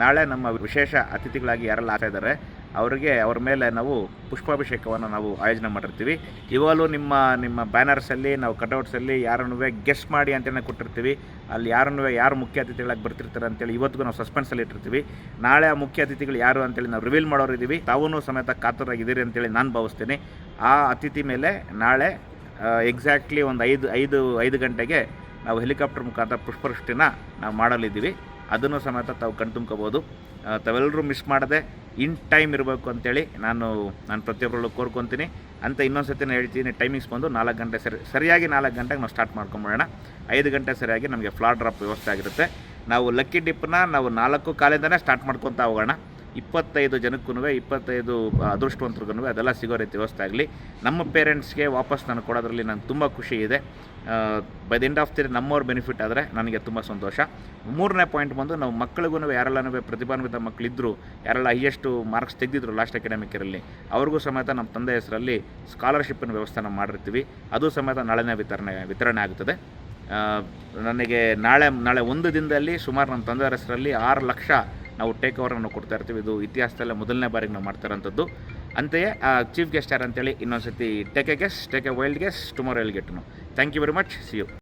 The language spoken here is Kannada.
ನಾಳೆ ನಮ್ಮ ವಿಶೇಷ ಅತಿಥಿಗಳಾಗಿ ಯಾರೆಲ್ಲ ಆಗ್ತಾ ಇದ್ದಾರೆ ಅವರಿಗೆ ಅವ್ರ ಮೇಲೆ ನಾವು ಪುಷ್ಪಾಭಿಷೇಕವನ್ನು ನಾವು ಆಯೋಜನೆ ಮಾಡಿರ್ತೀವಿ. ಇವಾಗಲೂ ನಿಮ್ಮ ಬ್ಯಾನರ್ಸಲ್ಲಿ ನಾವು ಕಟೌಟ್ಸಲ್ಲಿ ಯಾರನ್ನೂ ಗೆಸ್ಟ್ ಮಾಡಿ ಅಂತಲೇ ಕೊಟ್ಟಿರ್ತೀವಿ. ಅಲ್ಲಿ ಯಾರು ಮುಖ್ಯ ಅತಿಥಿಗಳಾಗಿ ಬರ್ತಿರ್ತಾರೆ ಅಂತೇಳಿ ಇವತ್ತಿಗೂ ನಾವು ಸಸ್ಪೆನ್ಸಲ್ಲಿ ಇಟ್ಟಿರ್ತೀವಿ. ನಾಳೆ ಆ ಮುಖ್ಯ ಅತಿಥಿಗಳು ಯಾರು ಅಂತೇಳಿ ನಾವು ರಿವೀಲ್ ಮಾಡೋರಿದ್ದೀವಿ. ತಾವೂ ಸಮೇತ ಕಾತರಾಗಿದ್ದೀರಿ ಅಂತೇಳಿ ನಾನು ಭಾವಿಸ್ತೀನಿ. ಆ ಅತಿಥಿ ಮೇಲೆ ನಾಳೆ ಎಕ್ಸಾಕ್ಟ್ಲಿ ಒಂದು 5 ಗಂಟೆಗೆ ನಾವು ಹೆಲಿಕಾಪ್ಟರ್ ಮುಖಾಂತರ ಪುಷ್ಪವೃಷ್ಟಿನ ನಾವು ಮಾಡಲಿದ್ದೀವಿ. ಅದನ್ನು ಸಮೇತ ತಾವು ಕಣ್ತುಂಬ್ಕೋಬೋದು. ತಾವೆಲ್ಲರೂ ಮಿಸ್ ಮಾಡದೆ ಇನ್ ಟೈಮ್ ಇರಬೇಕು ಅಂತೇಳಿ ನಾನು ಪ್ರತಿಯೊಬ್ಬರಲ್ಲೂ ಕೋರ್ಕೊತೀನಿ ಅಂತ ಇನ್ನೊಂದು ಸತಿ ಹೇಳ್ತೀನಿ. ಟೈಮಿಂಗ್ಸ್ ಬಂದು 4 ಗಂಟೆ ಸರಿಯಾಗಿ 4 ಗಂಟೆಗೆ ನಾವು ಸ್ಟಾರ್ಟ್ ಮಾಡ್ಕೊಂಬಿಡೋಣ. 5 ಗಂಟೆ ಸರಿಯಾಗಿ ನಮಗೆ ಫ್ಲಾಟ್ ಡ್ರಾಪ್ ವ್ಯವಸ್ಥೆ ಆಗಿರುತ್ತೆ. ನಾವು ಲಕ್ಕಿ ಡಿಪ್ಪನ್ನ ನಾವು 4 ಕಾಲಿಂದನೇ ಸ್ಟಾರ್ಟ್ ಮಾಡ್ಕೊತಾ ಹೋಗೋಣ. 25 ಜನಕ್ಕೂ 25 ಅದೃಷ್ಟವಂತರಿಗೂ ಅದೆಲ್ಲ ಸಿಗೋ ರೀತಿ ವ್ಯವಸ್ಥೆ ಆಗಲಿ. ನಮ್ಮ ಪೇರೆಂಟ್ಸ್ಗೆ ವಾಪಸ್ ನಾನು ಕೊಡೋದ್ರಲ್ಲಿ ನಂಗೆ ತುಂಬ ಖುಷಿ ಇದೆ. By the end of the ನಮ್ಮವ್ರ ಬೆನಿಫಿಟ್ ಆದರೆ ನನಗೆ ತುಂಬ ಸಂತೋಷ. 3ನೇ ಪಾಯಿಂಟ್ ಬಂದು ನಾವು ಮಕ್ಕಳಿಗೂ ಯಾರೆಲ್ಲನೂ ಪ್ರತಿಭಾನ್ವಿತ ಮಕ್ಕಳಿದ್ದರು, ಯಾರೆಲ್ಲ ಹೈಯೆಸ್ಟು ಮಾರ್ಕ್ಸ್ ತೆಗೆದಿದ್ರು ಲಾಸ್ಟ್ ಅಕಾಡೆಮಿಕ್ ಇಯರಲ್ಲಿ ಅವ್ರಿಗೂ ಸಮೇತ ನಮ್ಮ ತಂದೆ ಹೆಸರಲ್ಲಿ ಸ್ಕಾಲರ್ಶಿಪ್ಪಿನ ವ್ಯವಸ್ಥೆ ನಾವು ಮಾಡಿರ್ತೀವಿ. ಅದು ಸಮೇತ ನಾಳೆನೇ ವಿತರಣೆ ಆಗುತ್ತದೆ. ನನಗೆ ನಾಳೆ ಒಂದು ದಿನದಲ್ಲಿ ಸುಮಾರು ನಮ್ಮ ತಂದೆಯ ಹೆಸರಲ್ಲಿ 6 ಲಕ್ಷ ನಾವು ಟೇಕ್ ಓವರನ್ನು ಕೊಡ್ತಾ ಇರ್ತೀವಿ. ಇದು ಇತಿಹಾಸದಲ್ಲೇ ಮೊದಲನೇ ಬಾರಿಗೆ ನಾವು ಮಾಡ್ತಾ ಇರೋಂಥದ್ದು. ಅಂತೆಯೇ ಚೀಫ್ ಗೆಸ್ಟ್ ಯಾರು ಅಂತೇಳಿ ಇನ್ನೊಂದು ಸತಿ take a wild guess tomorrow will get to know. Thank you very much. See you.